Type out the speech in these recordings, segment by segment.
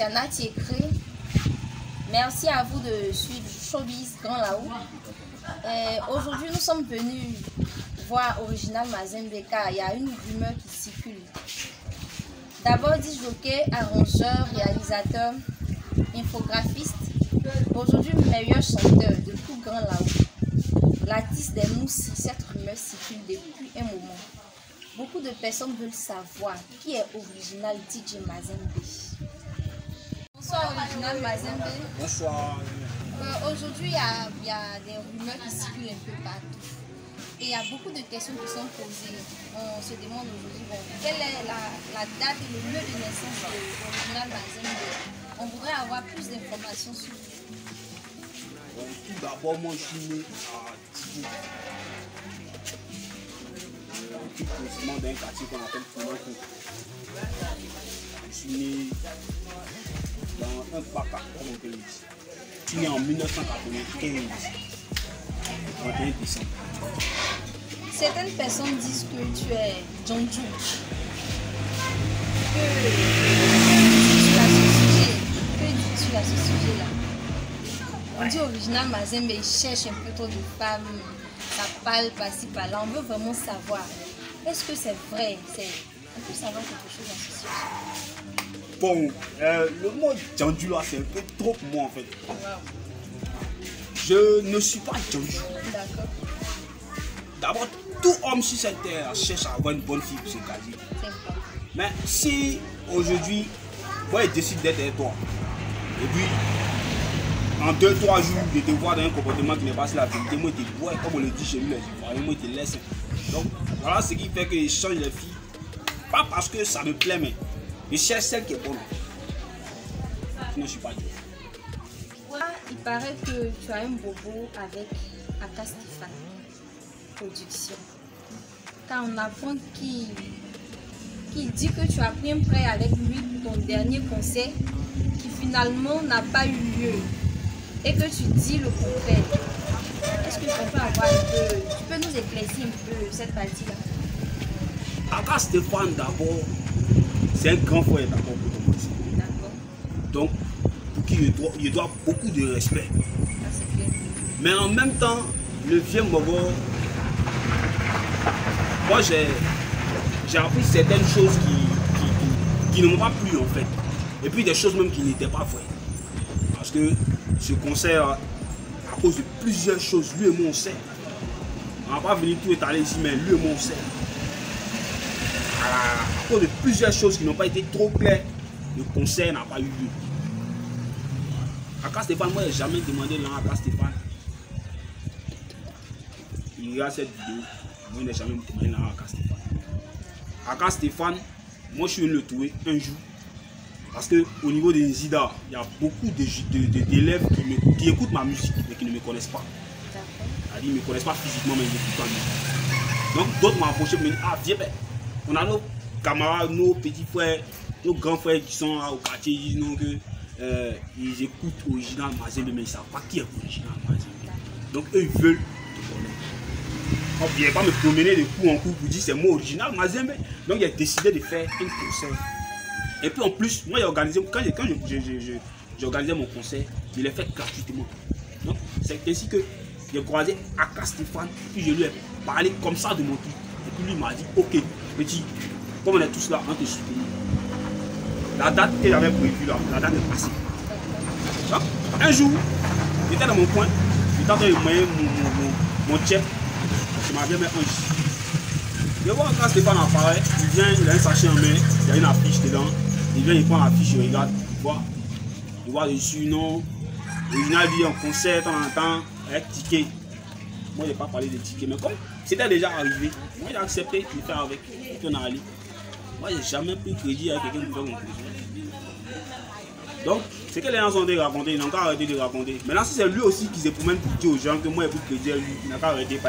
Tiana Tiekri. Merci à vous de suivre Showbiz Grand Laou. Aujourd'hui, nous sommes venus voir Original Mazembe car il y a une rumeur qui circule. D'abord, dit jockey, arrangeur, réalisateur, infographiste. Aujourd'hui, meilleur chanteur de tout Grand Laou. L'artiste des Moussis, cette rumeur circule depuis un moment. Beaucoup de personnes veulent savoir qui est Original DJ Mazembe. Bonsoir Original Mazembe. Bonsoir. Aujourd'hui, il y a des rumeurs qui circulent un peu partout. Et il y a beaucoup de questions qui sont posées. On se demande aujourd'hui quelle est la date et le lieu de naissance de Original Mazembe. On voudrait avoir plus d'informations sur vous. Tout d'abord, moi je suis né à Tibu. Tout précisément dans un quartier qu'on appelle Poulankou. Je suis né dans un parc, comme on peut le dire. Je suis né en 1995, 31 décembre. Certaines personnes disent que tu es Djandjou. Que dis-tu à ce sujet-là? On dit Original Mazembe, il cherche un peu trop de femmes, ça parle par-ci par-là. On veut vraiment savoir. Est-ce que c'est vrai? On peut savoir quelque chose à ce sujet. Bon, le mot Djandjou là, c'est un peu trop pour moi en fait. Wow. Je ne suis pas Djandjou. D'accord. D'abord, tout homme sur cette terre cherche à avoir une bonne fille pour se caser. C'est important. Mais si aujourd'hui, moi je décide d'être avec toi, et puis en 2-3 jours, de te voir dans un comportement qui n'est pas la vérité, moi je te vois, comme on le dit chez nous les Ivoiriens, moi je te laisse. Donc voilà ce qui fait que je change les filles. Pas parce que ça me plaît, mais je cherche celle qui est bonne. Sinon je ne suis pas Dieu. Il paraît que tu as un bobo avec Aka Stéphane Production. Car on apprend qu'il dit que tu as pris un prêt avec lui pour ton dernier concert qui finalement n'a pas eu lieu et que tu dis le contraire. Est-ce que on peut avoir un peu, tu peux nous éclaircir un peu cette partie-là? Aka Stéphane d'abord, c'est un grand frère d'abord pour commencer. D'accord. Donc, pour qui je dois beaucoup de respect. Ça c'est clair. Mais en même temps, le vieux Mogo, moi j'ai appris certaines choses qui ne m'ont pas plu en fait. Et puis des choses même qui n'étaient pas vraies. Parce que ce concert, à cause de plusieurs choses, lui et moi on sait. On ne va pas venir tout étaler ici, mais lui et moi on sait. À cause de plusieurs choses qui n'ont pas été trop claires, le concert n'a pas eu lieu. Aka Stéphane, moi, je n'ai jamais demandé l'an à Aka Stéphane. Il regarde cette vidéo, moi, je n'ai jamais demandé l'an à Aka Stéphane. Aka Stéphane, moi, je suis venu le trouver un jour. Parce qu'au niveau des Nzida, il y a beaucoup d'élèves qui écoutent ma musique, mais qui ne me connaissent pas. C'est-à-dire, ils ne me connaissent pas physiquement, mais ils écoutent ma musique. Donc, d'autres m'ont approché, me disent, ah, viens, ben, on a nos camarades, nos petits frères, nos grands frères qui sont là au quartier, ils disent non, que ils écoutent Original Mazembe, mais ils ne savent pas qui est Original Mazembe. Donc eux ils veulent te connaître. On ne vient pas me promener de coup en coup pour dire c'est moi Original Mazembe. Donc j'ai décidé de faire un concert. Et puis en plus, moi j'ai organisé, quand j'ai organisé mon concert, je l'ai fait gratuitement. Donc c'est ainsi que j'ai croisé Aka Stéphane, puis je lui ai parlé comme ça de mon truc. Et puis lui il m'a dit, ok petit, comme on est tous là, on te soutenir. La date que j'avais prévue là, la date est passée. Donc, un jour, j'étais dans mon coin, j'étais en train de moyer mon check, je m'avais mis un J. Je vois quand Stéphane apparaît, il vient, il a un sachet en main, il y a une affiche dedans, il vient, il prend l'affiche, il regarde, il voit dessus, non, Original dit en concert, de temps en temps, avec ticket. Moi, je n'ai pas parlé de ticket, mais comme c'était déjà arrivé, moi j'ai accepté de le faire avec, et puis on a allé. Moi, j'ai jamais pris crédit avec quelqu'un pour faire mon projet. Donc, c'est que les gens ont raconté, ils n'ont qu'à arrêter de raconter. Maintenant, si c'est lui aussi qui se promène pour dire aux gens que moi, j'ai pris crédit à lui, il n'a qu'à arrêter.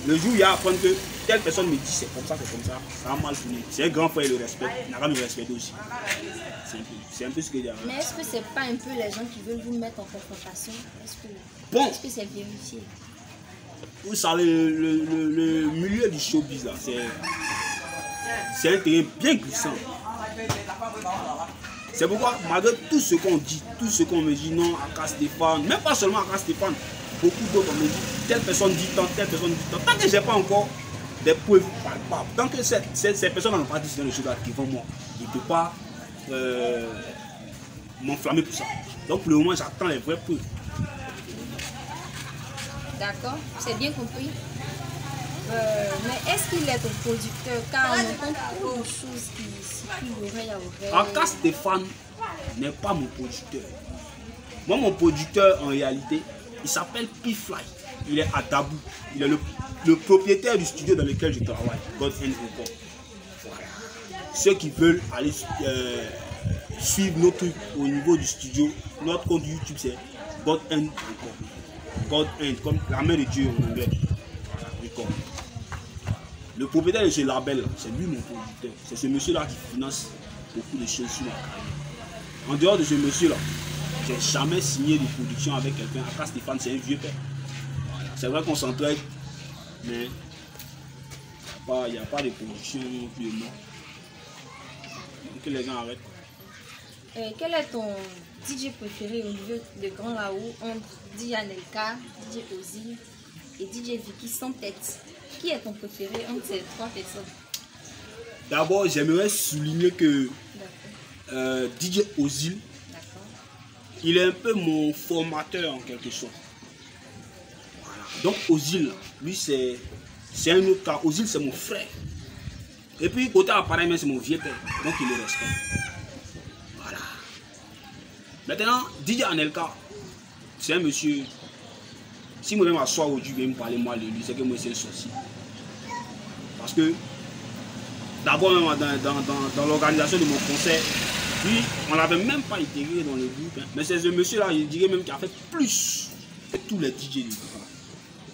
Le jour où il y a à apprendre que telle personne me dit c'est comme ça, ça va mal finir. C'est un grand frère, il le respecte, il n'a qu'à me respecter aussi. C'est un peu ce que j'ai. Mais est-ce que c'est pas un peu les gens qui veulent vous mettre en confrontation? Est-ce que c'est vérifié? Vous savez, le milieu du showbiz là, c'est un terrain bien glissant. C'est pourquoi, malgré tout ce qu'on dit, tout ce qu'on me dit, non, Aka Stéphane, même pas seulement Aka Stéphane, beaucoup d'autres me disent, telle personne dit tant, telle personne dit tant. Tant que je n'ai pas encore des preuves palpables, tant que ces personnes n'ont pas dit les choses devant moi, je ne peux pas m'enflammer pour ça. Donc pour le moment, j'attends les vraies preuves. D'accord, c'est bien compris. Mais est-ce qu'il est ton producteur? Car on entend trop de choses qui circulent d'oreille à oreille. Aka Stéphane n'est pas mon producteur. Moi, mon producteur, en réalité, il s'appelle P-Fly. Il est à Dabou. Il est le propriétaire du studio dans lequel je travaille, God End Record. Voilà. Ceux qui veulent aller suivre nos trucs au niveau du studio, notre compte YouTube, c'est God End Record. God End, comme la main de Dieu en anglais. Voilà, Record. Le propriétaire de ce label, c'est lui mon producteur. C'est ce monsieur-là qui finance beaucoup de choses sur ma carrière. En dehors de ce monsieur-là, j'ai jamais signé de production avec quelqu'un. Aka Stéphane, c'est un vieux père. Voilà. C'est vrai qu'on s'entraide, mais il n'y a pas de production plus de moi. Donc que les gens arrêtent. Quel est ton DJ préféré au niveau de Grand Laou entre DJ Anelka, DJ Ozil et DJ Vicky sans tête? Qui est ton préféré entre ces trois personnes? D'abord, j'aimerais souligner que DJ Ozil, il est un peu mon formateur en quelque sorte. Voilà. Donc Ozil, lui c'est un autre cas. Ozil c'est mon frère. Et puis côté appareil, c'est mon vieux père. Donc il le respecte. Voilà. Maintenant, DJ Anelka, c'est un monsieur. Si moi même m'asseoir aujourd'hui, je vais me parler moi de lui, c'est que moi c'est un sorcier. Parce que d'abord même dans l'organisation de mon concert, lui, on n'avait même pas intégré dans le groupe. Hein. Mais c'est ce monsieur-là, je dirais même qu'il a fait plus que tous les DJ du groupe.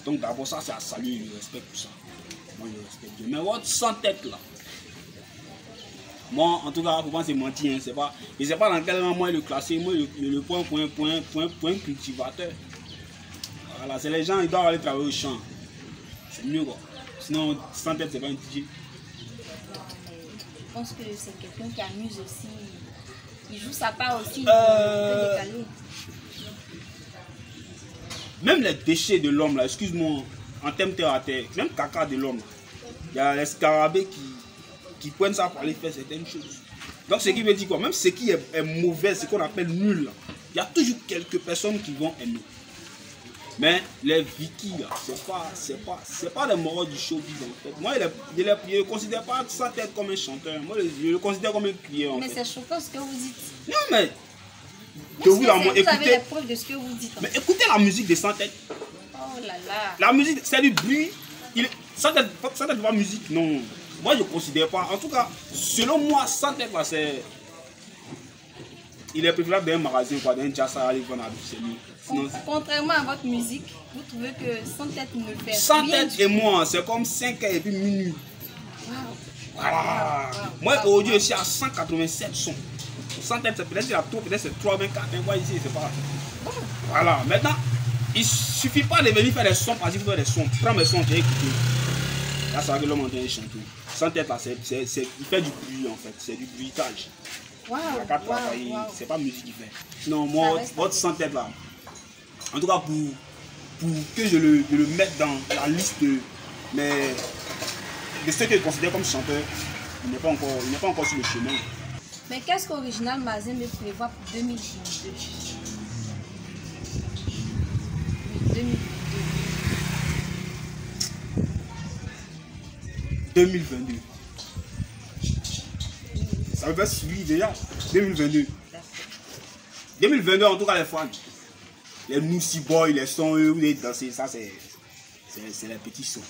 Donc d'abord ça, c'est à saluer, je respecte tout ça. Moi je respecte Dieu. Mais votre sans tête là, moi en tout cas, pour moi c'est menti. Hein. Je ne sais pas dans quel moment moi le classer, moi le point cultivateur. Voilà, c'est les gens, ils doivent aller travailler au champ. C'est mieux quoi. Sinon, sans tête, c'est pas un DJ. Je pense que c'est quelqu'un qui amuse aussi. Il joue sa part aussi. Il peut décaler. Même les déchets de l'homme, là, excuse-moi, en termes terre à terre, même caca de l'homme, il y a les scarabées qui prennent ça pour aller faire certaines choses. Donc, ce qui veut dire quoi? Même ce qui est mauvais, ce qu'on appelle nul, il y a toujours quelques personnes qui vont aimer. Mais les Vikings, c'est pas les moraux du showbiz en fait. Moi, je ne considère pas sa tête comme un chanteur. Moi, je le considère comme un crieur. Mais c'est choquant ce que vous dites. Non, mais. Vous avez les preuves de ce que vous dites. Mais écoutez la musique de Sans Tête. Oh là là. La musique, c'est du bruit. Sans Tête, pas musique. Non. Moi, je ne considère pas. En tout cas, selon moi, Sans Tête, c'est. Il est préférable d'un magasin, d'un jazz à aller vendre à lui. Contrairement à votre musique, vous trouvez que Sans Tête ne fait rien. Sans Tête et moi, c'est comme 5 heures et puis minuit. Wow. Voilà. Moi, aujourd'hui, je suis à 187 sons. Sans Tête, c'est peut-être peut-être c'est 324. Moi, ici, c'est pas. Voilà. Maintenant, il ne suffit pas de venir faire des sons parce qu'il faut faire des sons. Prends mes sons, j'ai écouté. Là, ça va que l'homme en train de chanter. Sans Tête, là, il fait du bruit en fait. C'est du bruitage. Wow. C'est pas musique qu'il fait. Non, moi, votre Sans Tête là. En tout cas, pour que je le mette dans la liste de ceux que je considère comme chanteur, il n'est pas encore sur le chemin. Mais qu'est-ce qu'Original Mazembe prévoit pour 2022? 2022. Ça veut faire suivre déjà. 2022. 2022, en tout cas, les fans. Les Moussi Boys, les sons, eux, les danser, ça c'est les petits sons.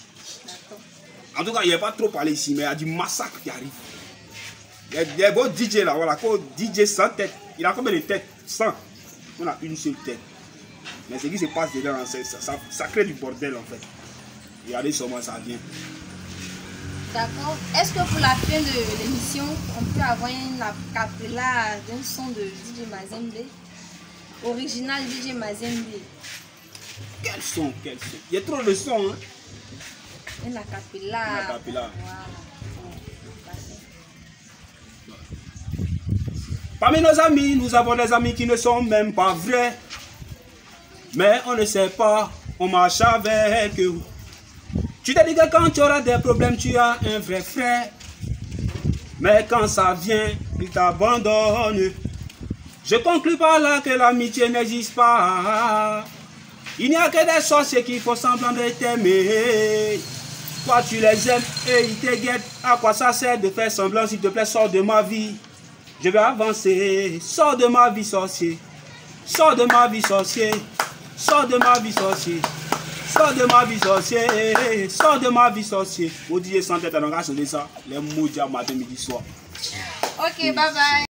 En tout cas, il n'y a pas trop parlé ici, mais il y a du massacre qui arrive. Il y a des beaux DJ là, voilà, quoi, DJ sans tête. Il a combien de têtes? 100. On a une seule tête. Mais ce qui se passe dedans, ça crée du bordel en fait. Regardez comment ça vient. D'accord. Est-ce que pour la fin de l'émission, on peut avoir une acapella d'un son de DJ Mazembe? Original DJ Mazembe. Quel son? Il y a trop de sons, hein? Une acapella. Une acapella. Voilà. Parmi nos amis, nous avons des amis qui ne sont même pas vrais. Mais on ne sait pas, on marche avec eux. Tu te dis que quand tu auras des problèmes, tu as un vrai frère. Mais quand ça vient, il t'abandonne. Je conclus par là que l'amitié n'existe pas. Il n'y a que des sorciers qui font semblant de t'aimer. Toi tu les aimes et ils te guettent. À quoi ça sert de faire semblant? S'il te plaît, sors de ma vie. Je vais avancer. Sors de ma vie, sorcier. Sors de ma vie, sorcier. Sors de ma vie, sorcier. Sors de ma vie, sorcier. Sors de ma vie, sorcier. Au DJ sans tête, on a ça. Les mots matin, midi, soir. Ok, bye bye.